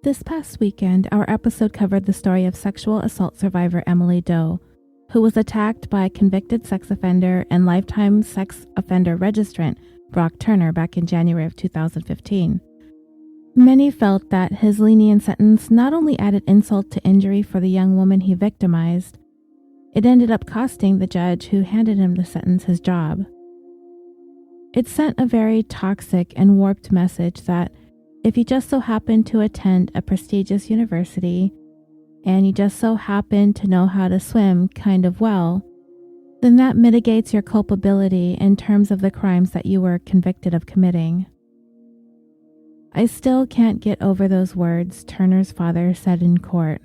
This past weekend, our episode covered the story of sexual assault survivor Emily Doe, who was attacked by convicted sex offender and lifetime sex offender registrant Brock Turner back in January of 2015. Many felt that his lenient sentence not only added insult to injury for the young woman he victimized, it ended up costing the judge who handed him the sentence his job. It sent a very toxic and warped message that if you just so happen to attend a prestigious university and you just so happen to know how to swim kind of well, then that mitigates your culpability in terms of the crimes that you were convicted of committing. I still can't get over those words Turner's father said in court.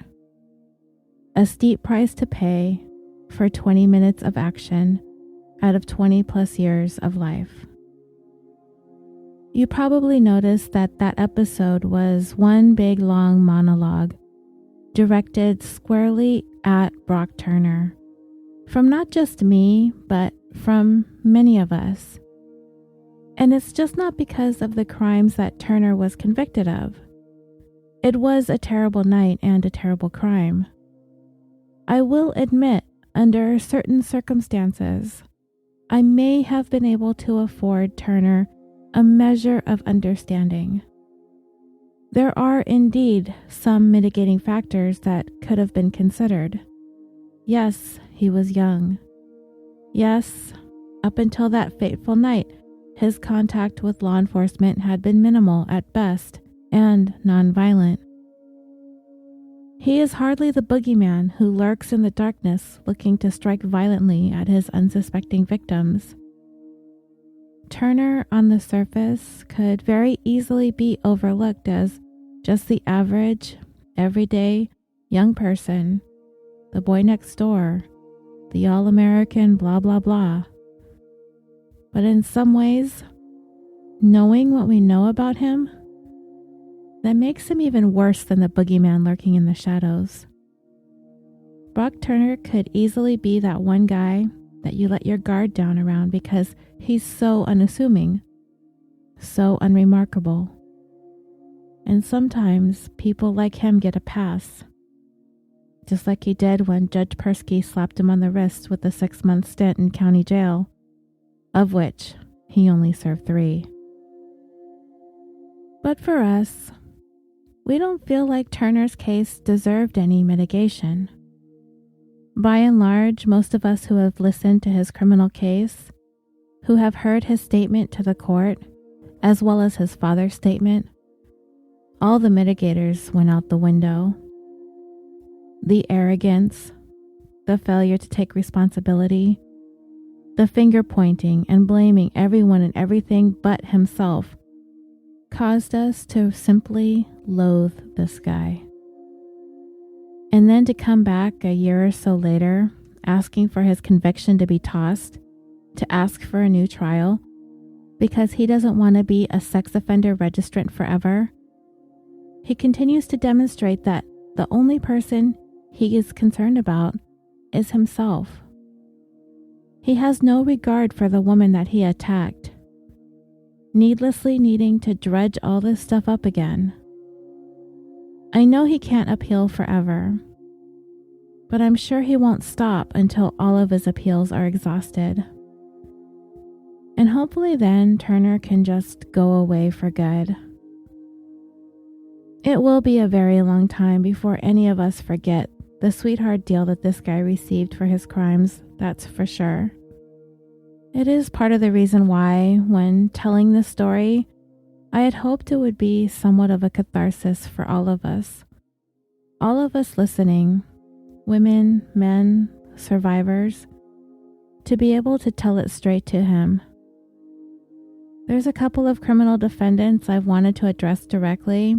A steep price to pay for 20 minutes of action out of 20 plus years of life. You probably noticed that that episode was one big long monologue directed squarely at Brock Turner, from not just me, but from many of us. And it's just not because of the crimes that Turner was convicted of. It was a terrible night and a terrible crime. I will admit, under certain circumstances, I may have been able to afford Turner a measure of understanding. There are indeed some mitigating factors that could have been considered. Yes, he was young. Yes, up until that fateful night, his contact with law enforcement had been minimal at best and nonviolent. He is hardly the boogeyman who lurks in the darkness looking to strike violently at his unsuspecting victims. Turner, on the surface, could very easily be overlooked as just the average, everyday, young person, the boy next door, the all-American blah blah blah. But in some ways, knowing what we know about him, that makes him even worse than the boogeyman lurking in the shadows. Brock Turner could easily be that one guy that you let your guard down around because he's so unassuming, so unremarkable. And sometimes people like him get a pass, just like he did when Judge Persky slapped him on the wrist with a 6-month stint in county jail, of which he only served 3. But for us, we don't feel like Turner's case deserved any mitigation. By and large, most of us who have listened to his criminal case, who have heard his statement to the court, as well as his father's statement, all the mitigators went out the window. The arrogance, the failure to take responsibility, the finger pointing and blaming everyone and everything but himself caused us to simply loathe this guy. And then to come back a year or so later, asking for his conviction to be tossed, to ask for a new trial, because he doesn't want to be a sex offender registrant forever, he continues to demonstrate that the only person he is concerned about is himself. He has no regard for the woman that he attacked, needlessly needing to dredge all this stuff up again. I know he can't appeal forever, but I'm sure he won't stop until all of his appeals are exhausted. And hopefully then Turner can just go away for good. It will be a very long time before any of us forget the sweetheart deal that this guy received for his crimes, that's for sure. It is part of the reason why, when telling this story, I had hoped it would be somewhat of a catharsis for all of us listening, women, men, survivors, to be able to tell it straight to him. There's a couple of criminal defendants I've wanted to address directly,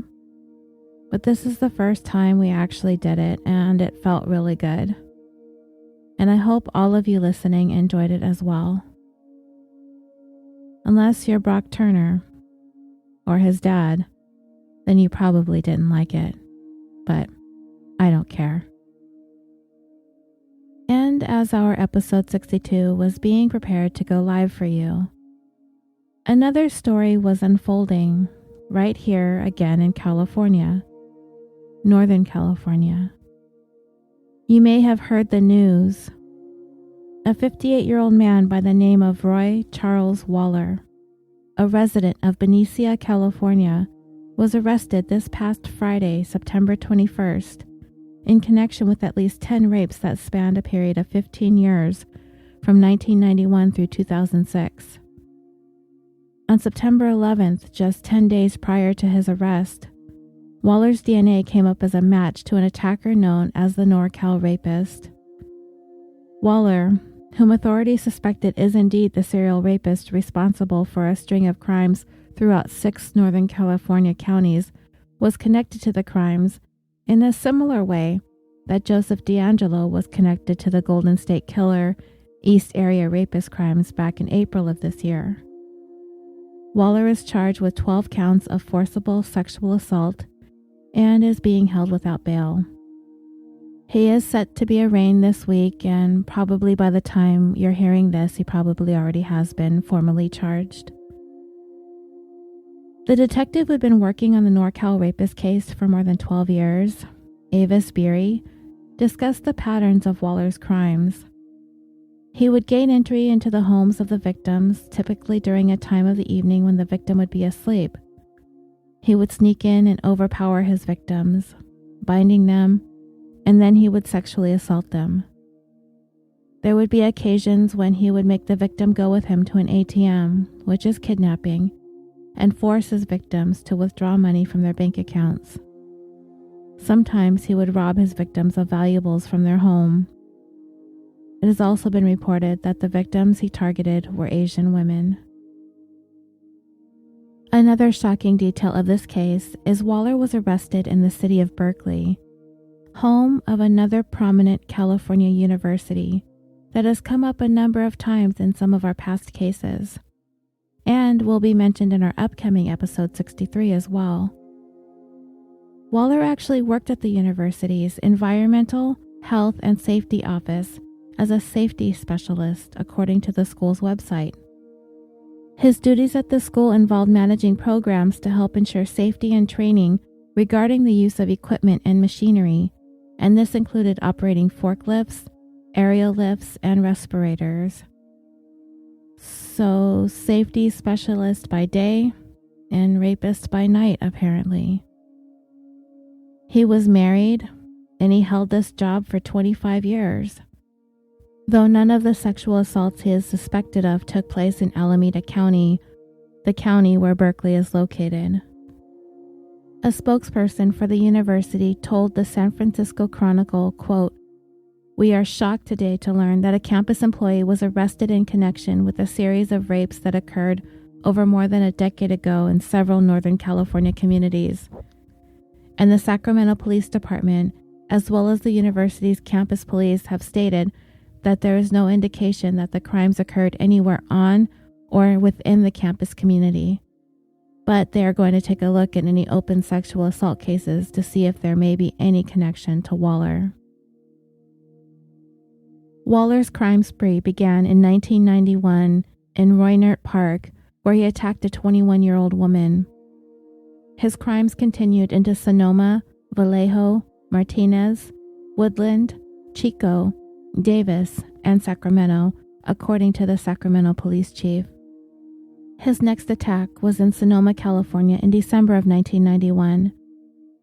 but this is the first time we actually did it, and it felt really good. And I hope all of you listening enjoyed it as well. Unless you're Brock Turner or his dad, then you probably didn't like it, but I don't care. And as our episode 62 was being prepared to go live for you, another story was unfolding right here again in California, Northern California. You may have heard the news. A 58-year-old man by the name of Roy Charles Waller, a resident of Benicia, California, was arrested this past Friday, September 21st, in connection with at least 10 rapes that spanned a period of 15 years from 1991 through 2006. On September 11th, just 10 days prior to his arrest, Waller's DNA came up as a match to an attacker known as the Nor Cal Rapist. Waller, whom authorities suspected is indeed the serial rapist responsible for a string of crimes throughout 6 Northern California counties, was connected to the crimes in a similar way that Joseph DeAngelo was connected to the Golden State Killer East Area Rapist crimes back in April of this year. Waller is charged with 12 counts of forcible sexual assault and is being held without bail. He is set to be arraigned this week, and probably by the time you're hearing this, he probably already has been formally charged. The detective who had been working on the Nor Cal Rapist case for more than 12 years, Avis Beery, discussed the patterns of Waller's crimes. He would gain entry into the homes of the victims, typically during a time of the evening when the victim would be asleep. He would sneak in and overpower his victims, binding them, and then he would sexually assault them. There would be occasions when he would make the victim go with him to an ATM, which is kidnapping, and force his victims to withdraw money from their bank accounts. Sometimes he would rob his victims of valuables from their home. It has also been reported that the victims he targeted were Asian women. Another shocking detail of this case is Waller was arrested in the city of Berkeley, home of another prominent California university that has come up a number of times in some of our past cases, and will be mentioned in our upcoming episode 63 as well. Waller actually worked at the university's Environmental, Health, and Safety Office as a safety specialist, according to the school's website. His duties at the school involved managing programs to help ensure safety and training regarding the use of equipment and machinery, and this included operating forklifts, aerial lifts, and respirators. So, safety specialist by day and rapist by night, apparently. He was married, and he held this job for 25 years. Though none of the sexual assaults he is suspected of took place in Alameda County, the county where Berkeley is located. A spokesperson for the university told the San Francisco Chronicle, quote, "We are shocked today to learn that a campus employee was arrested in connection with a series of rapes that occurred over more than a decade ago in several Northern California communities. And the Sacramento Police Department, as well as the university's campus police, have stated that there is no indication that the crimes occurred anywhere on or within the campus community. But they are going to take a look at any open sexual assault cases to see if there may be any connection to Waller." Waller's crime spree began in 1991 in Roynert Park, where he attacked a 21-year-old woman. His crimes continued into Sonoma, Vallejo, Martinez, Woodland, Chico, Davis, and Sacramento, according to the Sacramento police chief. His next attack was in Sonoma, California in December of 1991.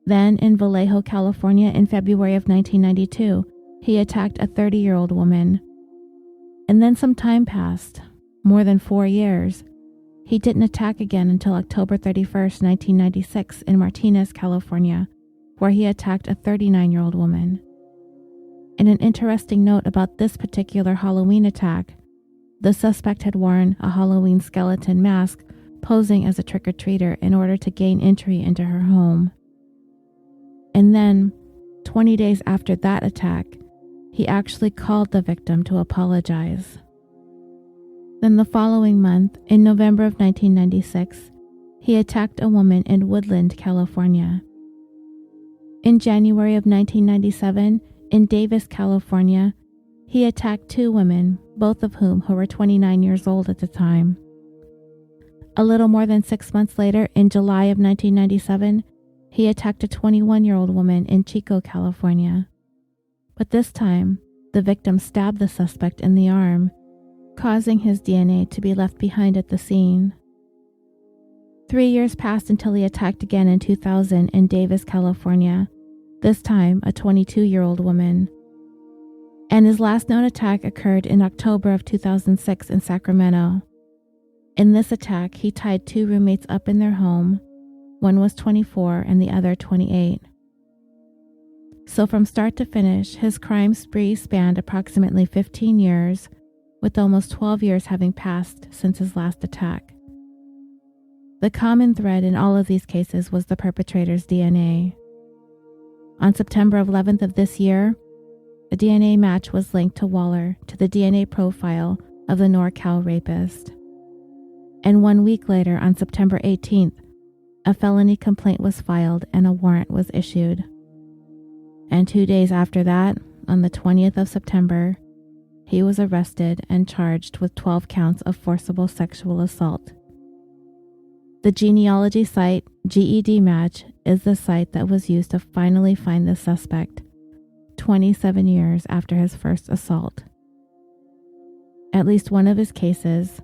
Then in Vallejo, California in February of 1992, he attacked a 30-year-old woman. And then some time passed, more than 4 years. He didn't attack again until October 31st, 1996 in Martinez, California, where he attacked a 39-year-old woman. In an interesting note about this particular Halloween attack, the suspect had worn a Halloween skeleton mask posing as a trick-or-treater in order to gain entry into her home. And then, 20 days after that attack, he actually called the victim to apologize. Then the following month, in November of 1996, he attacked a woman in Woodland, California. In January of 1997, in Davis, California, he attacked 2 women, both of whom were 29 years old at the time. A little more than 6 months later, in July of 1997, he attacked a 21-year-old woman in Chico, California. But this time, the victim stabbed the suspect in the arm, causing his DNA to be left behind at the scene. 3 years passed until he attacked again in 2000 in Davis, California, this time a 22-year-old woman. And his last known attack occurred in October of 2006 in Sacramento. In this attack, he tied 2 roommates up in their home. One was 24 and the other 28. So from start to finish, his crime spree spanned approximately 15 years, with almost 12 years having passed since his last attack. The common thread in all of these cases was the perpetrator's DNA. On September 11th of this year, a DNA match was linked to Waller to the DNA profile of the Nor Cal Rapist. And 1 week later, on September 18th, a felony complaint was filed and a warrant was issued. And 2 days after that, on the 20th of September, he was arrested and charged with 12 counts of forcible sexual assault. The genealogy site GED Match is the site that was used to finally find the suspect 27 years after his first assault. At least one of his cases,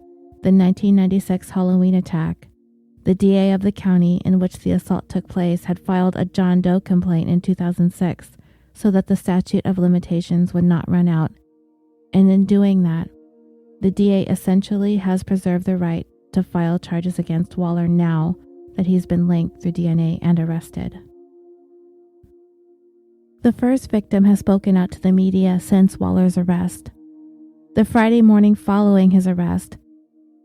the 1996 Halloween attack, the DA of the county in which the assault took place had filed a John Doe complaint in 2006 so that the statute of limitations would not run out. And in doing that, the DA essentially has preserved the right to file charges against Waller now that he's been linked through DNA and arrested. The first victim has spoken out to the media since Waller's arrest. The Friday morning following his arrest,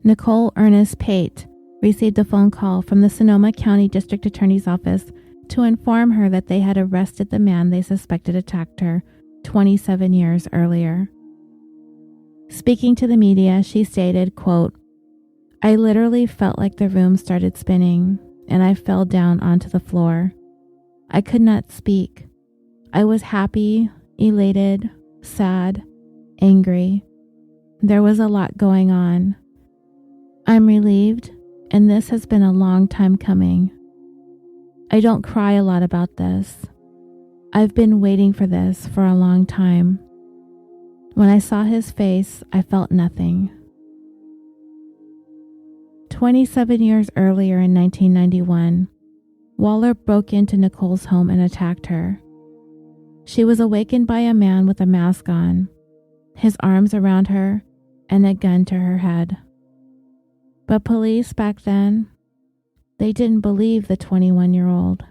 Nicole Ernest Pate received a phone call from the Sonoma County District Attorney's Office to inform her that they had arrested the man they suspected attacked her 27 years earlier. Speaking to the media, she stated, quote, "I literally felt like the room started spinning and I fell down onto the floor. I could not speak. I was happy, elated, sad, angry. There was a lot going on. I'm relieved, and this has been a long time coming. I don't cry a lot about this. I've been waiting for this for a long time. When I saw his face, I felt nothing." 27 years earlier in 1991, Waller broke into Nicole's home and attacked her. She was awakened by a man with a mask on, his arms around her, and a gun to her head. But police back then, they didn't believe the 21-year-old.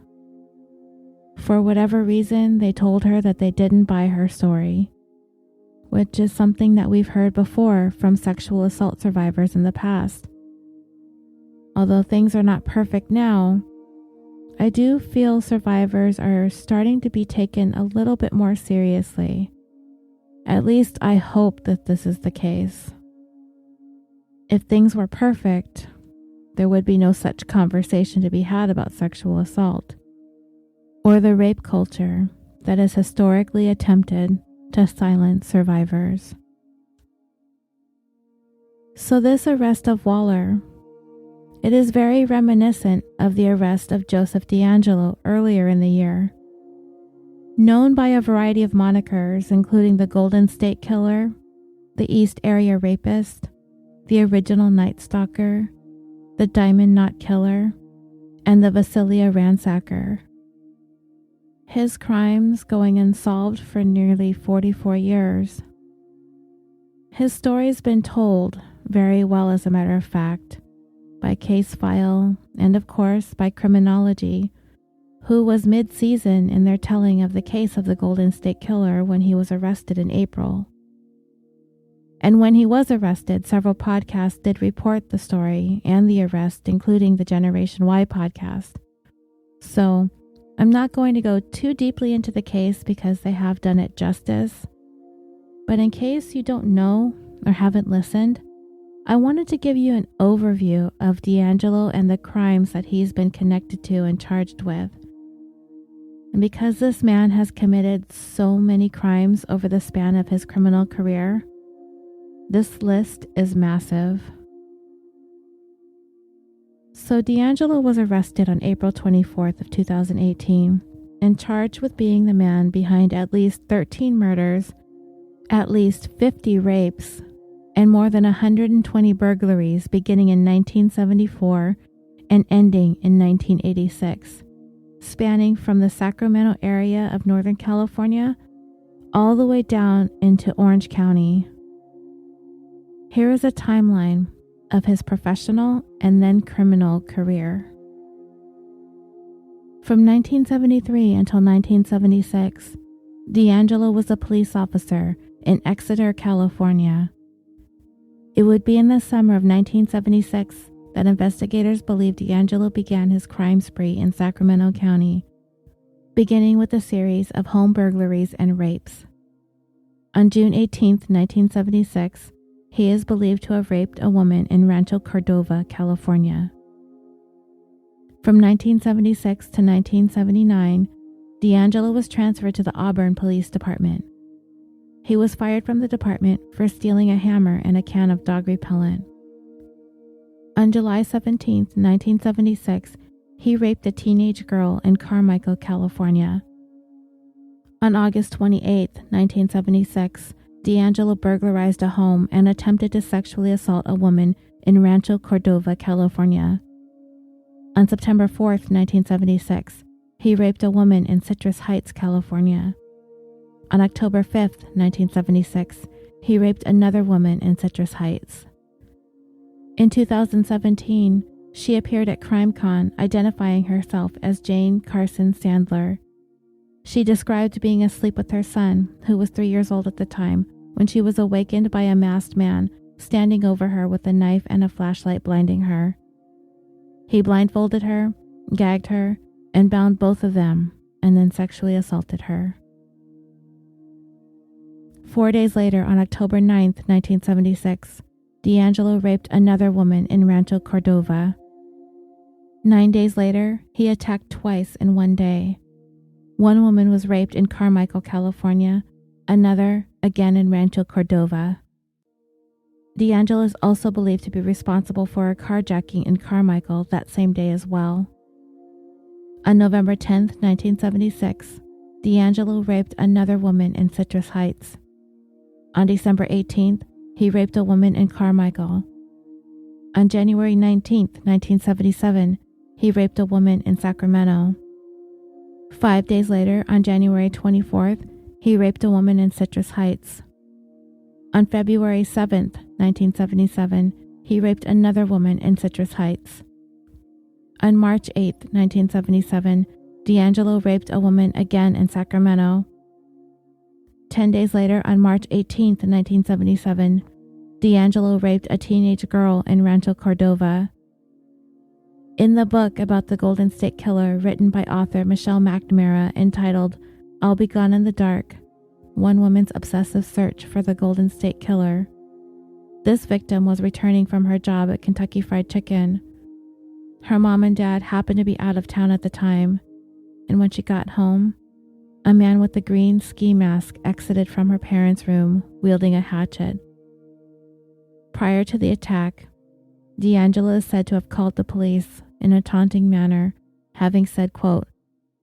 For whatever reason, they told her that they didn't buy her story, which is something that we've heard before from sexual assault survivors in the past. Although things are not perfect now, I do feel survivors are starting to be taken a little bit more seriously. At least I hope that this is the case. If things were perfect, there would be no such conversation to be had about sexual assault, or the rape culture that has historically attempted to silence survivors. So this arrest of Waller, it is very reminiscent of the arrest of Joseph DeAngelo earlier in the year. Known by a variety of monikers, including the Golden State Killer, the East Area Rapist, the Original Night Stalker, the Diamond Knot Killer, and the Visalia Ransacker. His crimes going unsolved for nearly 44 years. His story's been told very well, as a matter of fact, by Case File, and of course by Criminology, who was mid-season in their telling of the case of the Golden State Killer when he was arrested in April. And when he was arrested, several podcasts did report the story and the arrest, including the Generation Y podcast. So I'm not going to go too deeply into the case because they have done it justice. But in case you don't know or haven't listened, I wanted to give you an overview of DeAngelo and the crimes that he's been connected to and charged with. And because this man has committed so many crimes over the span of his criminal career, this list is massive. So DeAngelo was arrested on April 24th of 2018 and charged with being the man behind at least 13 murders, at least 50 rapes, and more than 120 burglaries beginning in 1974 and ending in 1986, spanning from the Sacramento area of Northern California all the way down into Orange County. Here is a timeline of his professional and then criminal career. From 1973 until 1976, DeAngelo was a police officer in Exeter, California. It would be in the summer of 1976 that investigators believe DeAngelo began his crime spree in Sacramento County, beginning with a series of home burglaries and rapes. On June 18, 1976, he is believed to have raped a woman in Rancho Cordova, California. From 1976 to 1979, DeAngelo was transferred to the Auburn Police Department. He was fired from the department for stealing a hammer and a can of dog repellent. On July 17, 1976, he raped a teenage girl in Carmichael, California. On August 28, 1976, DeAngelo burglarized a home and attempted to sexually assault a woman in Rancho Cordova, California. On September 4, 1976, he raped a woman in Citrus Heights, California. On October 5, 1976, he raped another woman in Citrus Heights. In 2017, she appeared at CrimeCon identifying herself as Jane Carson Sandler. She described being asleep with her son, who was 3 years old at the time, when she was awakened by a masked man standing over her with a knife and a flashlight blinding her. He blindfolded her, gagged her, and bound both of them, and then sexually assaulted her. 4 days later, on October 9, 1976, DeAngelo raped another woman in Rancho Cordova. 9 days later, he attacked twice in one day. One woman was raped in Carmichael, California, another again in Rancho Cordova. DeAngelo is also believed to be responsible for a carjacking in Carmichael that same day as well. On November 10, 1976, DeAngelo raped another woman in Citrus Heights. On December 18th, he raped a woman in Carmichael. On January 19, 1977, he raped a woman in Sacramento. 5 days later, on January 24th, he raped a woman in Citrus Heights. On February 7, 1977, he raped another woman in Citrus Heights. On March 8, 1977, DeAngelo raped a woman again in Sacramento. 10 days later, on March 18, 1977, DeAngelo raped a teenage girl in Rancho Cordova. In the book about the Golden State Killer, written by author Michelle McNamara, entitled I'll Be Gone in the Dark, One Woman's Obsessive Search for the Golden State Killer, this victim was returning from her job at Kentucky Fried Chicken. Her mom and dad happened to be out of town at the time, and when she got home, a man with a green ski mask exited from her parents' room wielding a hatchet. Prior to the attack, DeAngelo is said to have called the police in a taunting manner, having said, quote,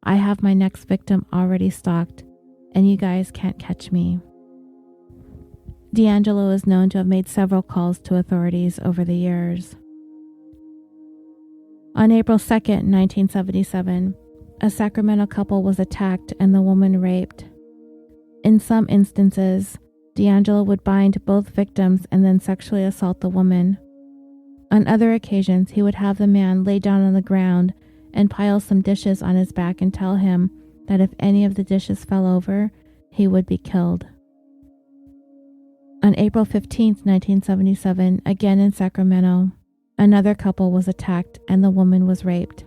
"I have my next victim already stalked, and you guys can't catch me." DeAngelo is known to have made several calls to authorities over the years. On April 2, 1977, a Sacramento couple was attacked and the woman raped. In some instances, DeAngelo would bind both victims and then sexually assault the woman. On other occasions, he would have the man lay down on the ground and pile some dishes on his back and tell him that if any of the dishes fell over, he would be killed. On April 15, 1977, again in Sacramento, another couple was attacked and the woman was raped.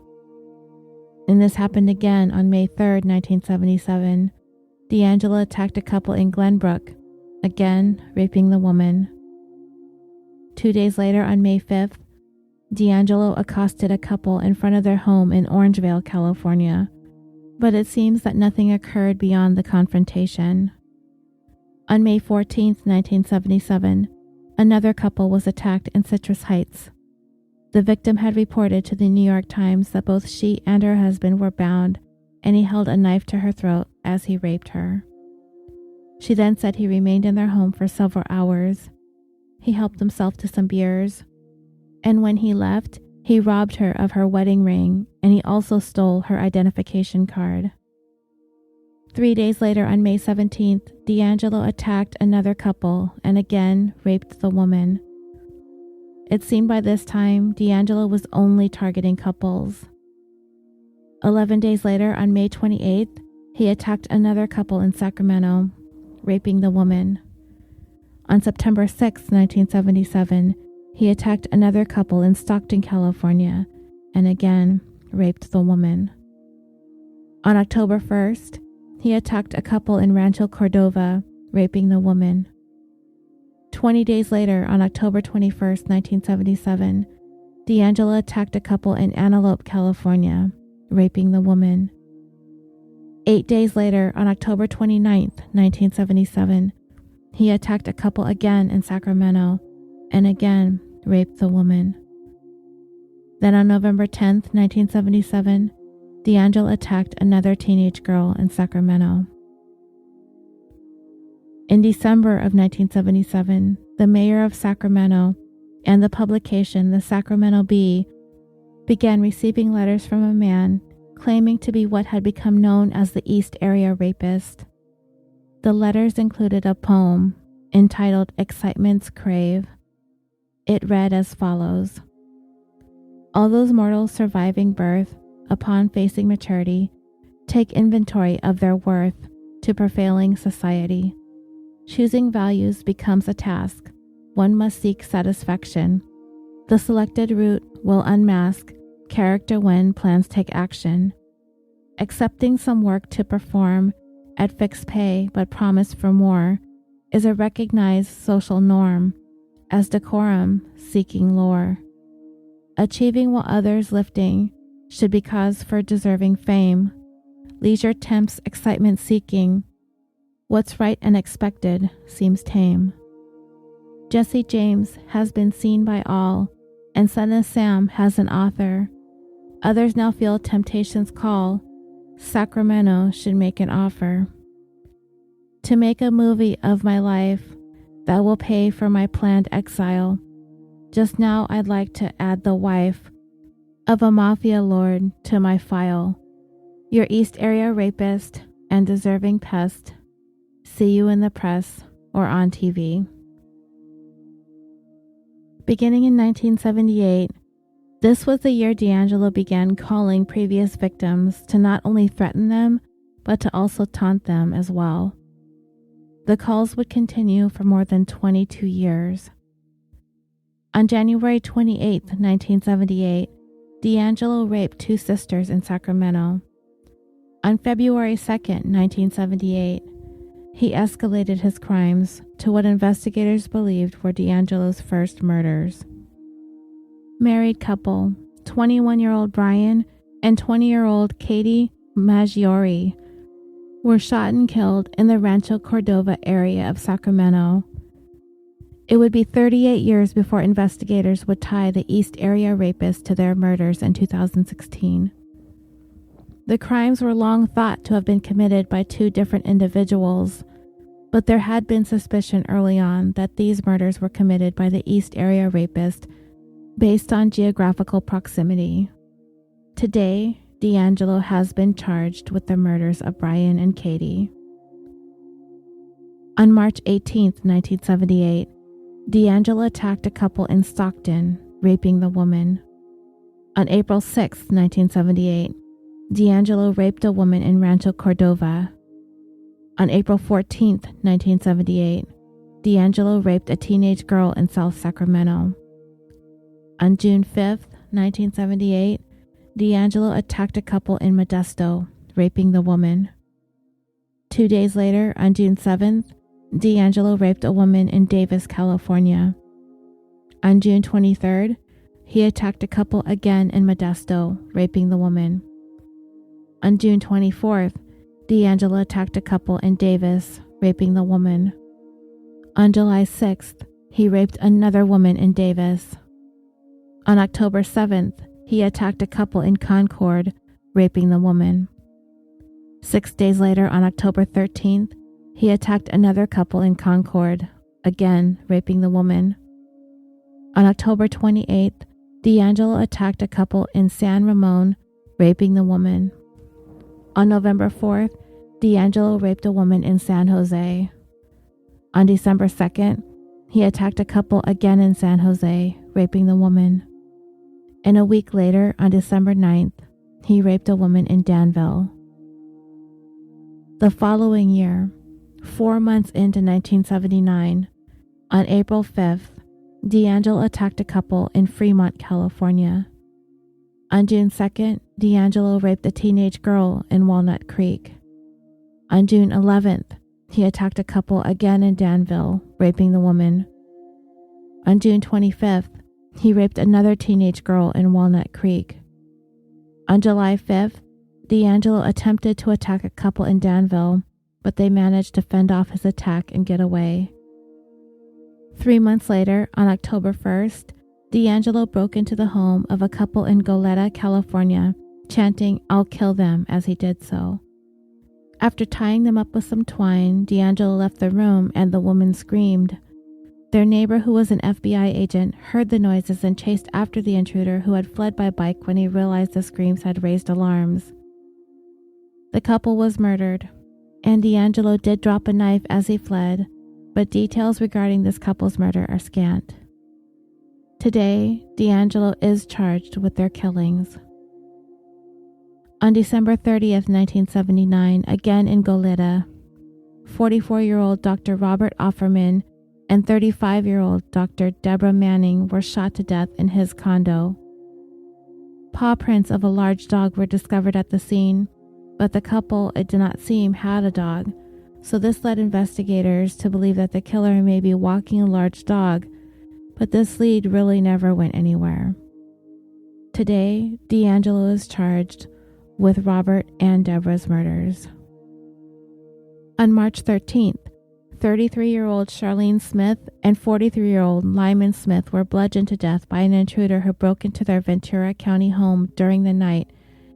And this happened again on May 3, 1977. DeAngelo attacked a couple in Glenbrook, again raping the woman. 2 days later, on May 5th, DeAngelo accosted a couple in front of their home in Orangevale, California, but it seems that nothing occurred beyond the confrontation. On May 14, 1977, another couple was attacked in Citrus Heights. The victim had reported to the New York Times that both she and her husband were bound, and he held a knife to her throat as he raped her. She then said he remained in their home for several hours. He helped himself to some beers, and when he left, he robbed her of her wedding ring, and he also stole her identification card. 3 days later, on May 17th, DeAngelo attacked another couple and again raped the woman. It seemed by this time DeAngelo was only targeting couples. 11 days later, on May 28th, he attacked another couple in Sacramento, raping the woman. On September 6, 1977, he attacked another couple in Stockton, California, and again raped the woman. On October 1st, he attacked a couple in Rancho Cordova, raping the woman. 20 days later, on October 21st, 1977, DeAngelo attacked a couple in Antelope, California, raping the woman. 8 days later, on October 29th, 1977, he attacked a couple again in Sacramento and again raped the woman. Then on November 10th, 1977, DeAngelo attacked another teenage girl in Sacramento. In December of 1977, the mayor of Sacramento and the publication The Sacramento Bee began receiving letters from a man claiming to be what had become known as the East Area Rapist. The letters included a poem entitled Excitement's Crave. It read as follows: All those mortals surviving birth, upon facing maturity, take inventory of their worth to prevailing society. Choosing values becomes a task. One must seek satisfaction. The selected route will unmask character when plans take action. Accepting some work to perform at fixed pay but promise for more is a recognized social norm, as decorum seeking lore. Achieving while others lifting should be cause for deserving fame. Leisure tempts excitement seeking. What's right and expected seems tame. Jesse James has been seen by all, and Son of Sam has an author. Others now feel temptation's call. Sacramento should make an offer. To make a movie of my life that will pay for my planned exile. Just now I'd like to add the wife of a mafia lord to my file. Your East Area rapist and deserving pest. See you in the press or on TV. Beginning in 1978, this was the year DeAngelo began calling previous victims to not only threaten them, but to also taunt them as well. The calls would continue for more than 22 years. On January 28, 1978, DeAngelo raped 2 sisters in Sacramento. On February 2, 1978, he escalated his crimes to what investigators believed were DeAngelo's first murders. Married couple, 21-year-old Brian and 20-year-old Katie Maggiore, were shot and killed in the Rancho Cordova area of Sacramento. It would be 38 years before investigators would tie the East Area Rapist to their murders in 2016. The crimes were long thought to have been committed by 2 different individuals, but there had been suspicion early on that these murders were committed by the East Area Rapist based on geographical proximity. Today, DeAngelo has been charged with the murders of Brian and Katie. On March 18, 1978, DeAngelo attacked a couple in Stockton, raping the woman. On April 6, 1978, DeAngelo raped a woman in Rancho Cordova. On April 14, 1978, DeAngelo raped a teenage girl in South Sacramento. On June 5, 1978, DeAngelo attacked a couple in Modesto, raping the woman. 2 days later, on June 7th, DeAngelo raped a woman in Davis, California. On June 23rd, he attacked a couple again in Modesto, raping the woman. On June 24th, DeAngelo attacked a couple in Davis, raping the woman. On July 6th, he raped another woman in Davis. On October 7th, he attacked a couple in Concord, raping the woman. 6 days later, on October 13th, he attacked another couple in Concord, again raping the woman. On October 28th, DeAngelo attacked a couple in San Ramon, raping the woman. On November 4th, DeAngelo raped a woman in San Jose. On December 2nd, he attacked a couple again in San Jose, raping the woman. And a week later, on December 9th, he raped a woman in Danville. The following year, 4 months into 1979, on April 5th, DeAngelo attacked a couple in Fremont, California. On June 2nd, DeAngelo raped a teenage girl in Walnut Creek. On June 11th, he attacked a couple again in Danville, raping the woman. On June 25th, he raped another teenage girl in Walnut Creek. On July 5th, DeAngelo attempted to attack a couple in Danville, but they managed to fend off his attack and get away. 3 months later, on October 1st, DeAngelo broke into the home of a couple in Goleta, California, chanting, "I'll kill them," as he did so. After tying them up with some twine, DeAngelo left the room and the woman screamed. Their neighbor, who was an FBI agent, heard the noises and chased after the intruder, who had fled by bike when he realized the screams had raised alarms. The couple was murdered, and DeAngelo did drop a knife as he fled, but details regarding this couple's murder are scant. Today, DeAngelo is charged with their killings. On December 30th, 1979, again in Goleta, 44-year-old Dr. Robert Offerman and 35-year-old Dr. Deborah Manning were shot to death in his condo. Paw prints of a large dog were discovered at the scene, but the couple, it did not seem, had a dog, so this led investigators to believe that the killer may be walking a large dog, but this lead really never went anywhere. Today, DeAngelo is charged with Robert and Deborah's murders. On March 13th, 33-year-old Charlene Smith and 43-year-old Lyman Smith were bludgeoned to death by an intruder who broke into their Ventura County home during the night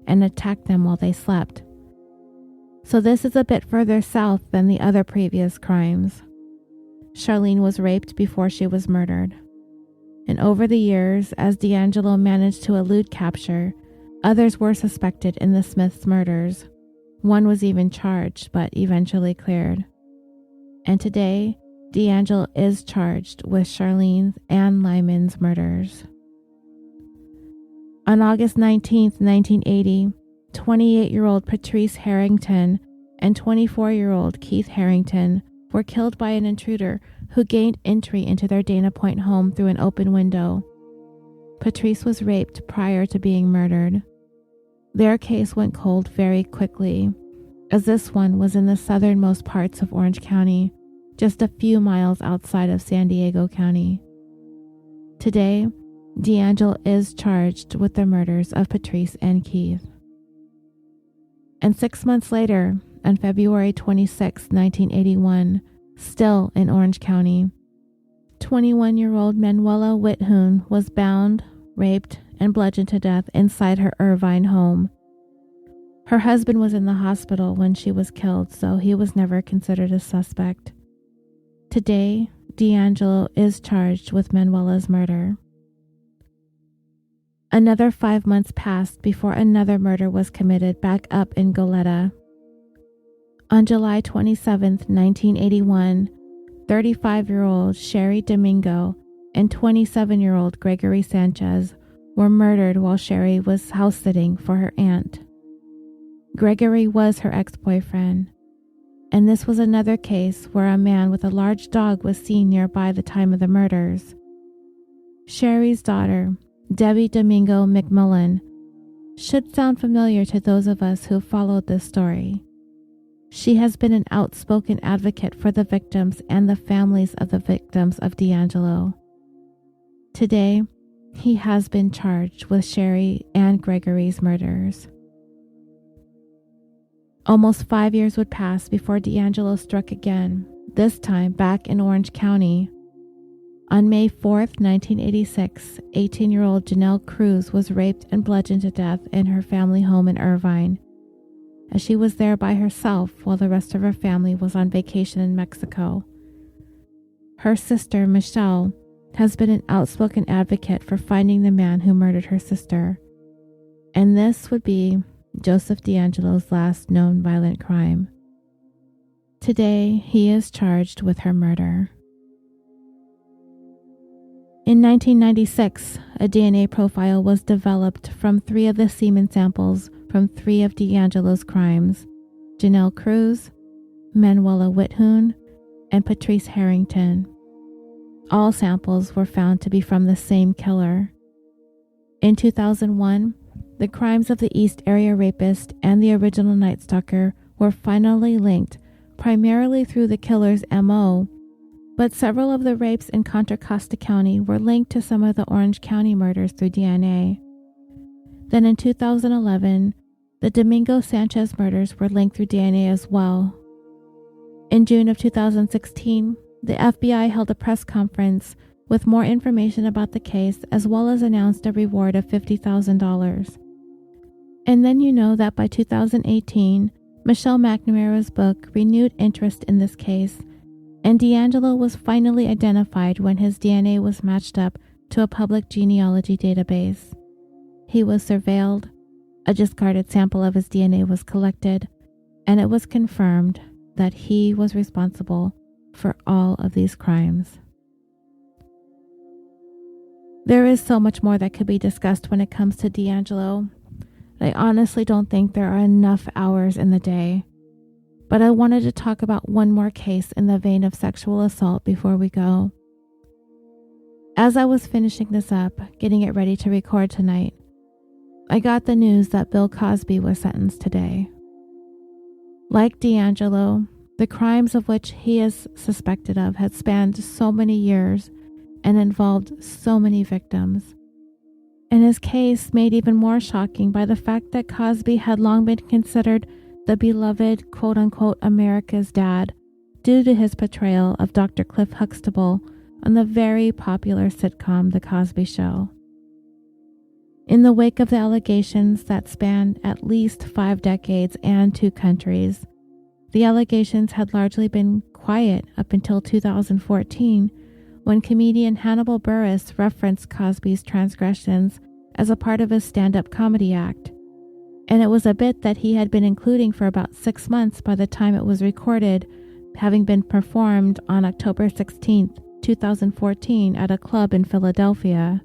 and attacked them while they slept. So this is a bit further south than the other previous crimes. Charlene was raped before she was murdered. And over the years, as DeAngelo managed to elude capture, others were suspected in the Smiths' murders. One was even charged, but eventually cleared. And today, DeAngelo is charged with Charlene's and Lyman's murders. On August 19, 1980, 28-year-old Patrice Harrington and 24-year-old Keith Harrington were killed by an intruder who gained entry into their Dana Point home through an open window. Patrice was raped prior to being murdered. Their case went cold very quickly, as this one was in the southernmost parts of Orange County, just a few miles outside of San Diego County. Today, DeAngelo is charged with the murders of Patrice and Keith. And 6 months later, on February 26, 1981, still in Orange County, 21-year-old Manuela Whithoon was bound, raped, and bludgeoned to death inside her Irvine home. Her husband was in the hospital when she was killed, so he was never considered a suspect. Today, DeAngelo is charged with Manuela's murder. Another 5 months passed before another murder was committed back up in Goleta. On July 27, 1981, 35-year-old Sherry Domingo and 27-year-old Gregory Sanchez were murdered while Sherry was house-sitting for her aunt. Gregory was her ex-boyfriend, and this was another case where a man with a large dog was seen nearby the time of the murders. Sherry's daughter, Debbie Domingo McMullen, should sound familiar to those of us who followed this story. She has been an outspoken advocate for the victims and the families of the victims of DeAngelo. Today, he has been charged with Sherry and Gregory's murders. Almost 5 years would pass before DeAngelo struck again, this time back in Orange County. On May 4th, 1986, 18-year-old Janelle Cruz was raped and bludgeoned to death in her family home in Irvine, as she was there by herself while the rest of her family was on vacation in Mexico. Her sister, Michelle, has been an outspoken advocate for finding the man who murdered her sister, and this would be Joseph DeAngelo's last known violent crime. Today, he is charged with her murder. In 1996, a DNA profile was developed from 3 of the semen samples from 3 of DeAngelo's crimes: Janelle Cruz, Manuela Whithoon, and Patrice Harrington. All samples were found to be from the same killer. In 2001, the crimes of the East Area Rapist and the original Night Stalker were finally linked, primarily through the killer's MO, but several of the rapes in Contra Costa County were linked to some of the Orange County murders through DNA. Then in 2011, the Domingo Sanchez murders were linked through DNA as well. In June of 2016, the FBI held a press conference with more information about the case, as well as announced a reward of $50,000. And then you know that by 2018, Michelle McNamara's book renewed interest in this case, and DeAngelo was finally identified when his DNA was matched up to a public genealogy database. He was surveilled, a discarded sample of his DNA was collected, and it was confirmed that he was responsible for all of these crimes. There is so much more that could be discussed when it comes to DeAngelo. I honestly don't think there are enough hours in the day. But I wanted to talk about one more case in the vein of sexual assault before we go. As I was finishing this up, getting it ready to record tonight, I got the news that Bill Cosby was sentenced today. Like DeAngelo, the crimes of which he is suspected of had spanned so many years and involved so many victims. And his case made even more shocking by the fact that Cosby had long been considered the beloved quote-unquote America's dad due to his portrayal of Dr. Cliff Huxtable on the very popular sitcom The Cosby Show. In the wake of the allegations that spanned at least 5 decades and 2 countries, the allegations had largely been quiet up until 2014, when comedian Hannibal Buress referenced Cosby's transgressions as a part of his stand-up comedy act. And it was a bit that he had been including for about 6 months by the time it was recorded, having been performed on October 16th, 2014 at a club in Philadelphia.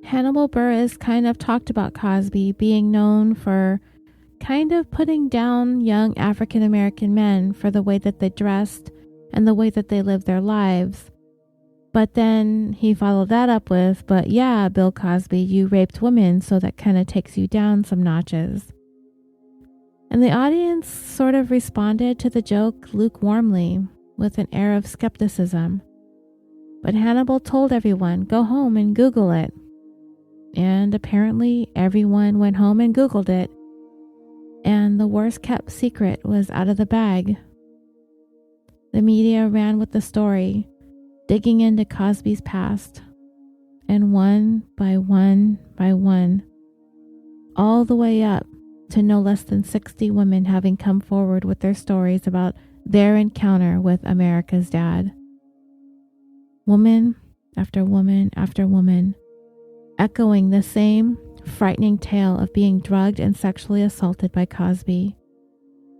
Hannibal Buress kind of talked about Cosby being known for kind of putting down young African American men for the way that they dressed and the way that they lived their lives. But then he followed that up with, but yeah, Bill Cosby, you raped women, so that kind of takes you down some notches. And the audience sort of responded to the joke lukewarmly, with an air of skepticism. But Hannibal told everyone, go home and Google it. And apparently everyone went home and Googled it. And the worst kept secret was out of the bag. The media ran with the story, digging into Cosby's past, and one by one by one, all the way up to no less than 60 women having come forward with their stories about their encounter with America's dad. Woman after woman after woman, echoing the same frightening tale of being drugged and sexually assaulted by Cosby.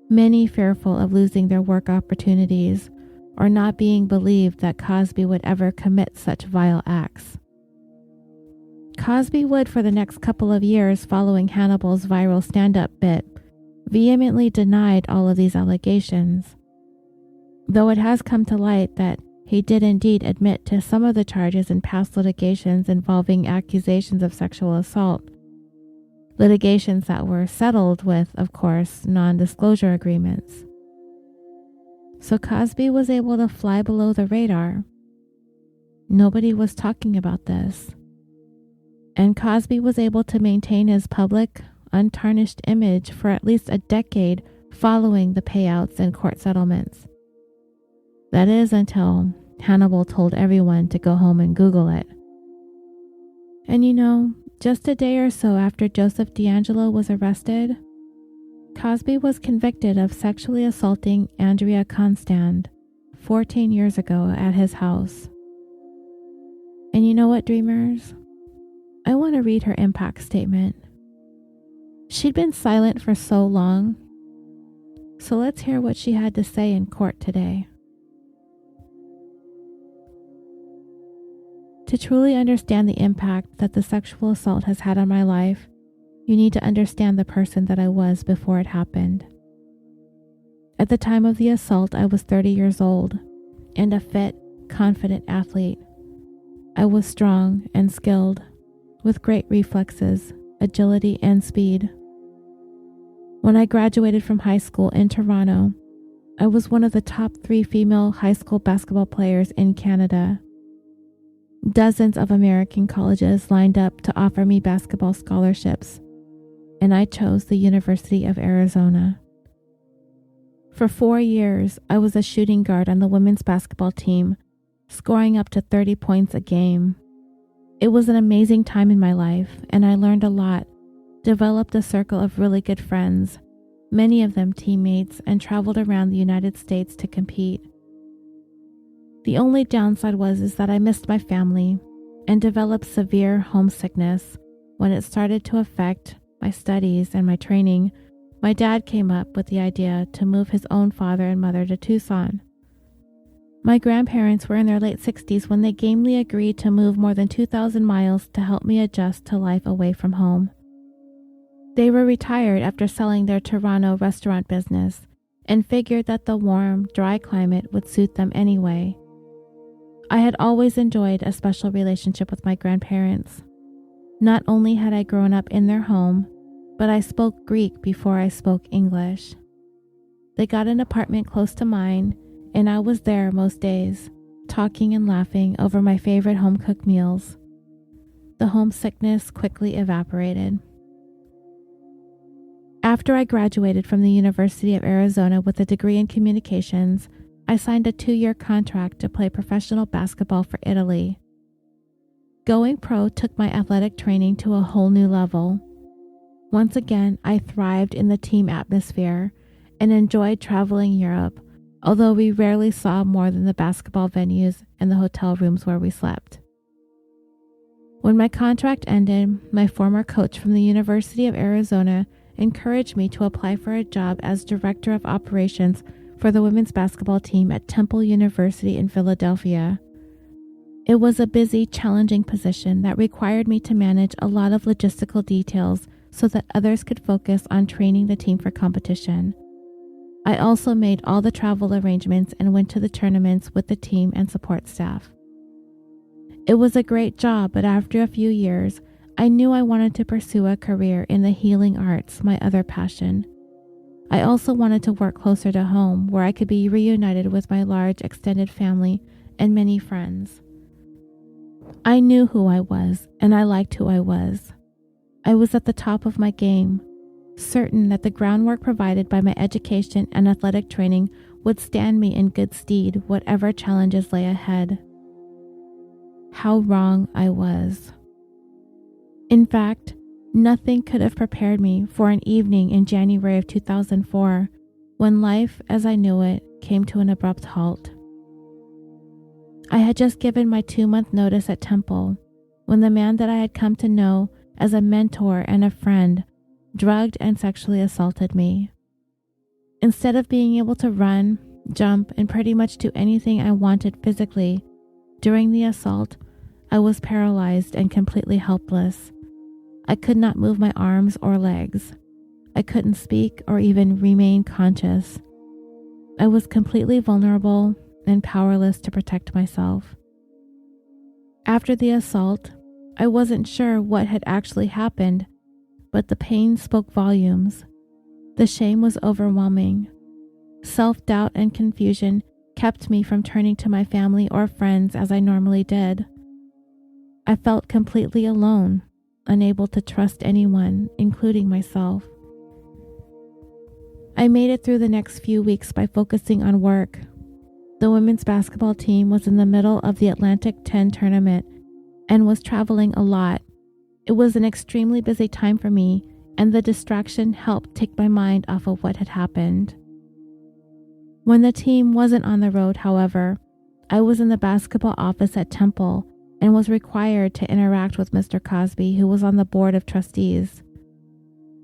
Many fearful of losing their work opportunities or not being believed that Cosby would ever commit such vile acts. Cosby would, for the next couple of years following Hannibal's viral stand-up bit, vehemently denied all of these allegations. Though it has come to light that he did indeed admit to some of the charges in past litigations involving accusations of sexual assault, litigations that were settled with, of course, non-disclosure agreements. So Cosby was able to fly below the radar. Nobody was talking about this. And Cosby was able to maintain his public, untarnished image for at least a decade following the payouts and court settlements. That is until Hannibal told everyone to go home and Google it. And just a day or so after Joseph DeAngelo was arrested, Cosby was convicted of sexually assaulting Andrea Constand 14 years ago at his house. And you know what, dreamers? I want to read her impact statement. She'd been silent for so long, so let's hear what she had to say in court today. To truly understand the impact that the sexual assault has had on my life, you need to understand the person that I was before it happened. At the time of the assault, I was 30 years old and a fit, confident athlete. I was strong and skilled, with great reflexes, agility, and speed. When I graduated from high school in Toronto, I was one of the top 3 female high school basketball players in Canada. Dozens of American colleges lined up to offer me basketball scholarships, and I chose the University of Arizona. For 4 years, I was a shooting guard on the women's basketball team, scoring up to 30 points a game. It was an amazing time in my life, and I learned a lot, developed a circle of really good friends, many of them teammates, and traveled around the United States to compete. The only downside was that I missed my family and developed severe homesickness. When it started to affect my studies and my training, my dad came up with the idea to move his own father and mother to Tucson. My grandparents were in their late 60s when they gamely agreed to move more than 2,000 miles to help me adjust to life away from home. They were retired after selling their Toronto restaurant business and figured that the warm, dry climate would suit them anyway. I had always enjoyed a special relationship with my grandparents. Not only had I grown up in their home, but I spoke Greek before I spoke English. They got an apartment close to mine, and I was there most days, talking and laughing over my favorite home-cooked meals. The homesickness quickly evaporated. After I graduated from the University of Arizona with a degree in communications, I signed a 2-year contract to play professional basketball for Italy. Going pro took my athletic training to a whole new level. Once again, I thrived in the team atmosphere and enjoyed traveling Europe, although we rarely saw more than the basketball venues and the hotel rooms where we slept. When my contract ended, my former coach from the University of Arizona encouraged me to apply for a job as Director of Operations for the women's basketball team at Temple University in Philadelphia. It was a busy, challenging position that required me to manage a lot of logistical details so that others could focus on training the team for competition. I also made all the travel arrangements and went to the tournaments with the team and support staff. It was a great job, but after a few years, I knew I wanted to pursue a career in the healing arts, my other passion. I also wanted to work closer to home, where I could be reunited with my large extended family and many friends. I knew who I was, and I liked who I was. I was at the top of my game, certain that the groundwork provided by my education and athletic training would stand me in good stead whatever challenges lay ahead. How wrong I was. In fact, nothing could have prepared me for an evening in January of 2004 when life as I knew it came to an abrupt halt. I had just given my 2-month notice at Temple when the man that I had come to know as a mentor and a friend drugged and sexually assaulted me. Instead of being able to run, jump, and pretty much do anything I wanted physically, during the assault, I was paralyzed and completely helpless. I could not move my arms or legs. I couldn't speak or even remain conscious. I was completely vulnerable and powerless to protect myself. After the assault, I wasn't sure what had actually happened, but the pain spoke volumes. The shame was overwhelming. Self-doubt and confusion kept me from turning to my family or friends as I normally did. I felt completely alone, unable to trust anyone, including myself. I made it through the next few weeks by focusing on work. The women's basketball team was in the middle of the Atlantic 10 tournament and was traveling a lot. It was an extremely busy time for me, and the distraction helped take my mind off of what had happened. When the team wasn't on the road, however, I was in the basketball office at Temple and was required to interact with Mr. Cosby, who was on the board of trustees.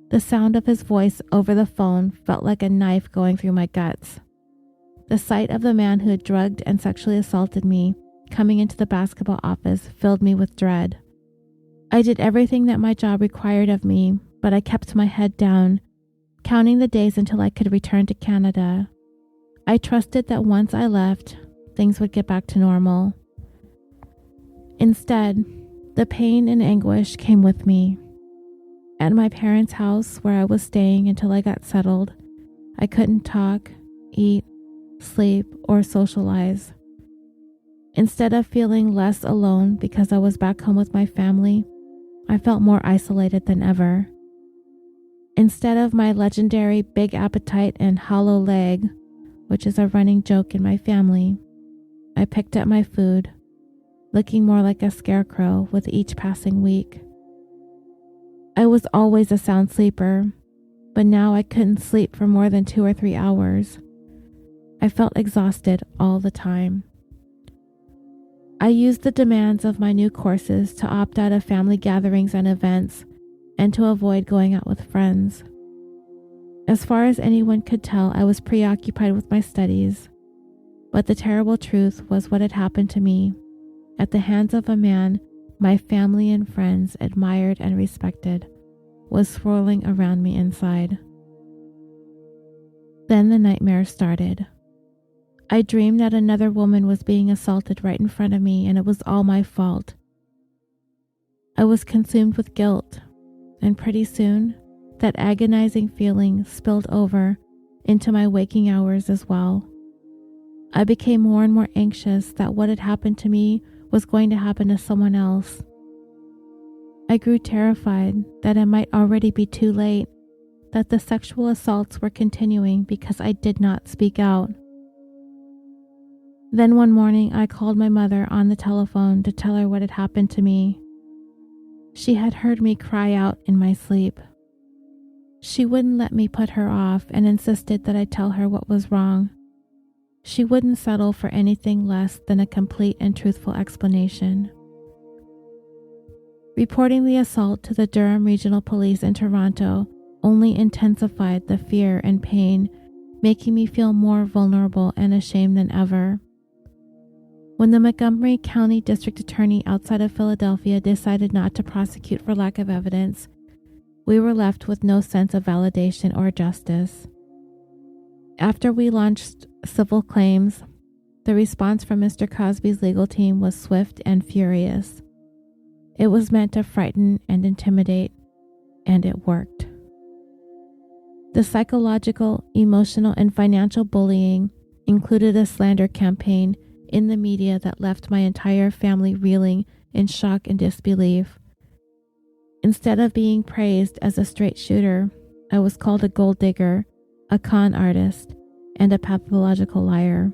The sound of his voice over the phone felt like a knife going through my guts. The sight of the man who had drugged and sexually assaulted me coming into the basketball office filled me with dread. I did everything that my job required of me, but I kept my head down, counting the days until I could return to Canada. I trusted that once I left, things would get back to normal. Instead, the pain and anguish came with me. At my parents' house, where I was staying until I got settled, I couldn't talk, eat, sleep, or socialize. Instead of feeling less alone because I was back home with my family, I felt more isolated than ever. Instead of my legendary big appetite and hollow leg, which is a running joke in my family, I picked at my food, looking more like a scarecrow with each passing week. I was always a sound sleeper, but now I couldn't sleep for more than 2 or 3 hours. I felt exhausted all the time. I used the demands of my new courses to opt out of family gatherings and events and to avoid going out with friends. As far as anyone could tell, I was preoccupied with my studies, but the terrible truth was what had happened to me at the hands of a man my family and friends admired and respected was swirling around me inside. Then the nightmare started. I dreamed that another woman was being assaulted right in front of me, and it was all my fault. I was consumed with guilt, and pretty soon, that agonizing feeling spilled over into my waking hours as well. I became more and more anxious that what had happened to me was going to happen to someone else. I grew terrified that it might already be too late, that the sexual assaults were continuing because I did not speak out. Then one morning, I called my mother on the telephone to tell her what had happened to me. She had heard me cry out in my sleep. She wouldn't let me put her off and insisted that I tell her what was wrong. She wouldn't settle for anything less than a complete and truthful explanation. Reporting the assault to the Durham Regional Police in Toronto only intensified the fear and pain, making me feel more vulnerable and ashamed than ever. When the Montgomery County District Attorney outside of Philadelphia decided not to prosecute for lack of evidence, we were left with no sense of validation or justice. After we launched civil claims, the response from Mr. Cosby's legal team was swift and furious. It was meant to frighten and intimidate, and it worked. The psychological, emotional, and financial bullying included a slander campaign in the media that left my entire family reeling in shock and disbelief. Instead of being praised as a straight shooter, I was called a gold digger, a con artist, and a pathological liar.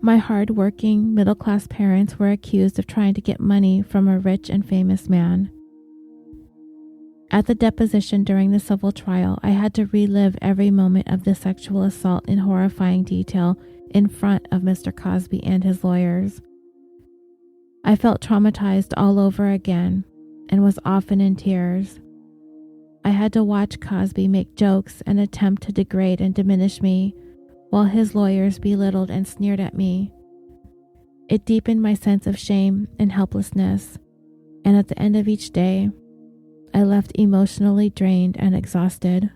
My hard-working, middle-class parents were accused of trying to get money from a rich and famous man. At the deposition during the civil trial, I had to relive every moment of the sexual assault in horrifying detail in front of Mr. Cosby and his lawyers. I felt traumatized all over again and was often in tears. I had to watch Cosby make jokes and attempt to degrade and diminish me, while his lawyers belittled and sneered at me. It deepened my sense of shame and helplessness, and at the end of each day, I left emotionally drained and exhausted.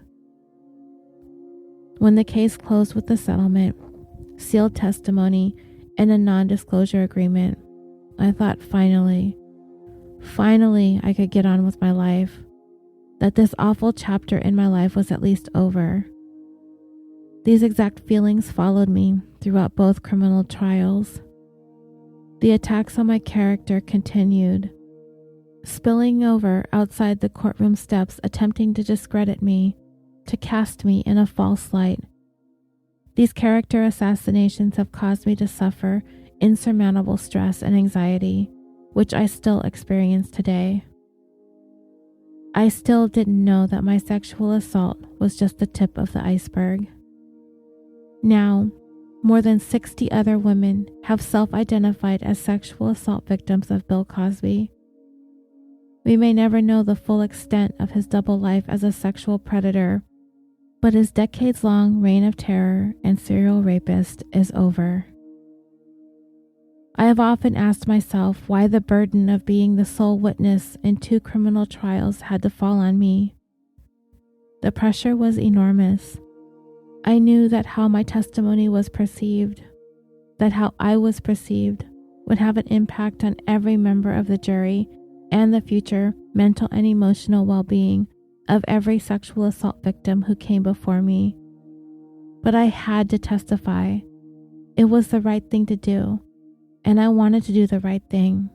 When the case closed with the settlement, sealed testimony, and a non-disclosure agreement, I thought finally I could get on with my life, that this awful chapter in my life was at least over. These exact feelings followed me throughout both criminal trials. The attacks on my character continued, spilling over outside the courtroom steps, attempting to discredit me, to cast me in a false light, These character assassinations have caused me to suffer insurmountable stress and anxiety, which I still experience today. I still didn't know that my sexual assault was just the tip of the iceberg. Now, more than 60 other women have self-identified as sexual assault victims of Bill Cosby. We may never know the full extent of his double life as a sexual predator, but his decades-long reign of terror and serial rapist is over. I have often asked myself why the burden of being the sole witness in 2 criminal trials had to fall on me. The pressure was enormous. I knew that how my testimony was perceived, that how I was perceived, would have an impact on every member of the jury and the future mental and emotional well-being of every sexual assault victim who came before me. But I had to testify. It was the right thing to do, and I wanted to do the right thing,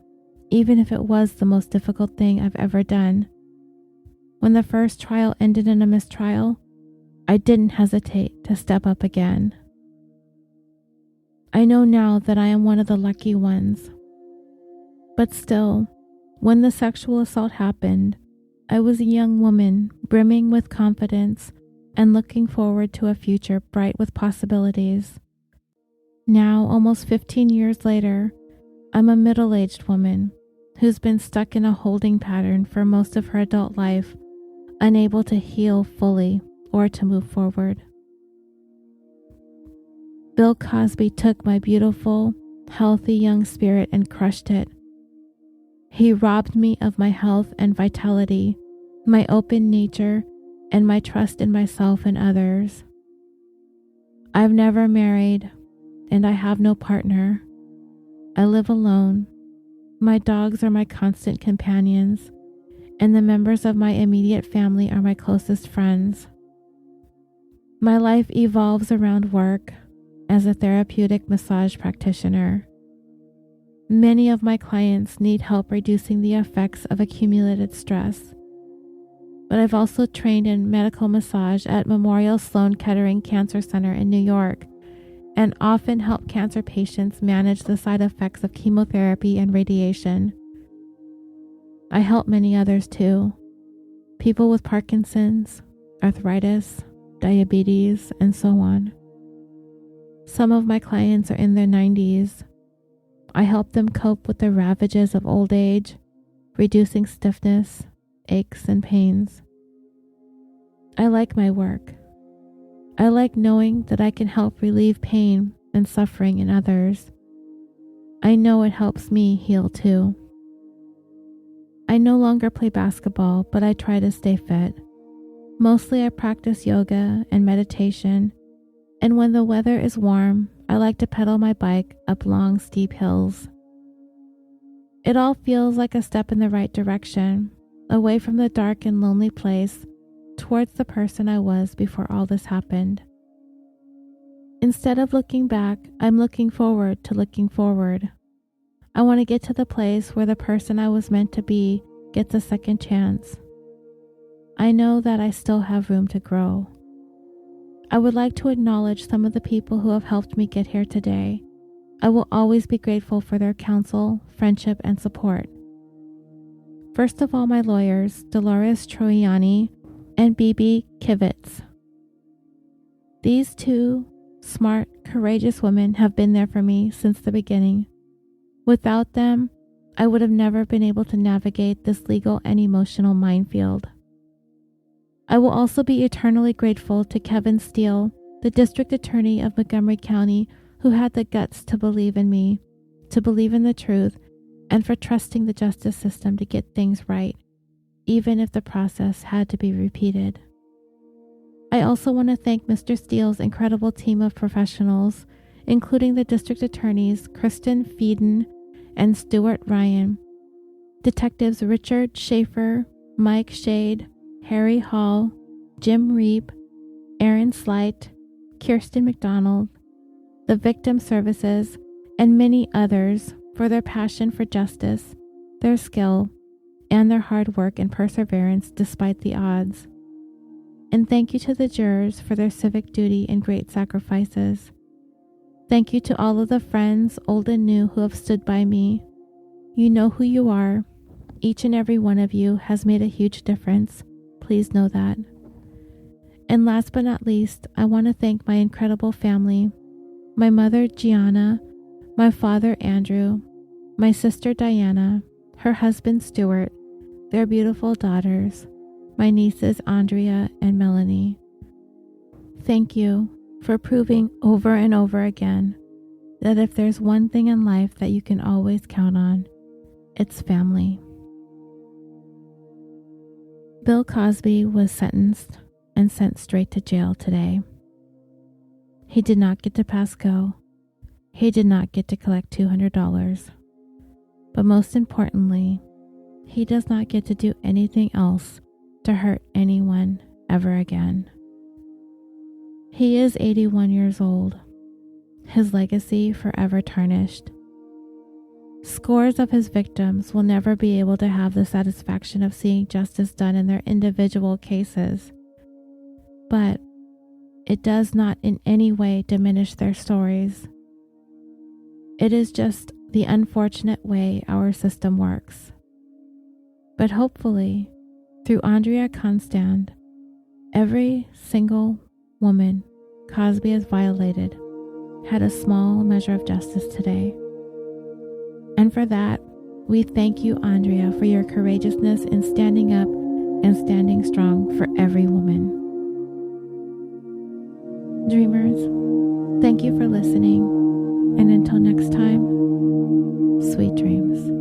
even if it was the most difficult thing I've ever done. When the first trial ended in a mistrial, I didn't hesitate to step up again. I know now that I am one of the lucky ones. But still, when the sexual assault happened, I was a young woman brimming with confidence and looking forward to a future bright with possibilities. Now, almost 15 years later, I'm a middle-aged woman who's been stuck in a holding pattern for most of her adult life, unable to heal fully or to move forward. Bill Cosby took my beautiful, healthy young spirit and crushed it. He robbed me of my health and vitality, my open nature, and my trust in myself and others. I've never married, and I have no partner. I live alone. My dogs are my constant companions, and the members of my immediate family are my closest friends. My life evolves around work as a therapeutic massage practitioner. Many of my clients need help reducing the effects of accumulated stress, but I've also trained in medical massage at Memorial Sloan Kettering Cancer Center in New York and often help cancer patients manage the side effects of chemotherapy and radiation. I help many others too, people with Parkinson's, arthritis, diabetes, and so on. Some of my clients are in their 90s. I help them cope with the ravages of old age, reducing stiffness, aches, and pains. I like my work. I like knowing that I can help relieve pain and suffering in others. I know it helps me heal too. I no longer play basketball, but I try to stay fit. Mostly I practice yoga and meditation, and when the weather is warm, I like to pedal my bike up long, steep hills. It all feels like a step in the right direction, away from the dark and lonely place, towards the person I was before all this happened. Instead of looking back, I'm looking forward to looking forward. I want to get to the place where the person I was meant to be gets a second chance. I know that I still have room to grow. I would like to acknowledge some of the people who have helped me get here today. I will always be grateful for their counsel, friendship, and support. First of all, my lawyers, Dolores Troiani and Bibi Kivitz. These 2 smart, courageous women have been there for me since the beginning. Without them, I would have never been able to navigate this legal and emotional minefield. I will also be eternally grateful to Kevin Steele, the district attorney of Montgomery County, who had the guts to believe in me, to believe in the truth, and for trusting the justice system to get things right, even if the process had to be repeated. I also want to thank Mr. Steele's incredible team of professionals, including the district attorneys Kristen Feeden and Stuart Ryan, detectives Richard Schaefer, Mike Shade, Harry Hall, Jim Reep, Aaron Slight, Kirsten McDonald, the Victim Services, and many others for their passion for justice, their skill, and their hard work and perseverance despite the odds. And thank you to the jurors for their civic duty and great sacrifices. Thank you to all of the friends, old and new, who have stood by me. You know who you are. Each and every one of you has made a huge difference. Please know that. And last but not least, I want to thank my incredible family, my mother, Gianna, my father, Andrew, my sister, Diana, her husband, Stuart, their beautiful daughters, my nieces, Andrea and Melanie. Thank you for proving over and over again that if there's one thing in life that you can always count on, it's family. Bill Cosby was sentenced and sent straight to jail today. He did not get to pass go. He did not get to collect $200. But most importantly, he does not get to do anything else to hurt anyone ever again. He is 81 years old, his legacy forever tarnished. Scores of his victims will never be able to have the satisfaction of seeing justice done in their individual cases, but it does not in any way diminish their stories. It is just the unfortunate way our system works. But hopefully, through Andrea Constand, every single woman Cosby has violated had a small measure of justice today. And for that, we thank you, Andrea, for your courageousness in standing up and standing strong for every woman. Dreamers, thank you for listening, and until next time, sweet dreams.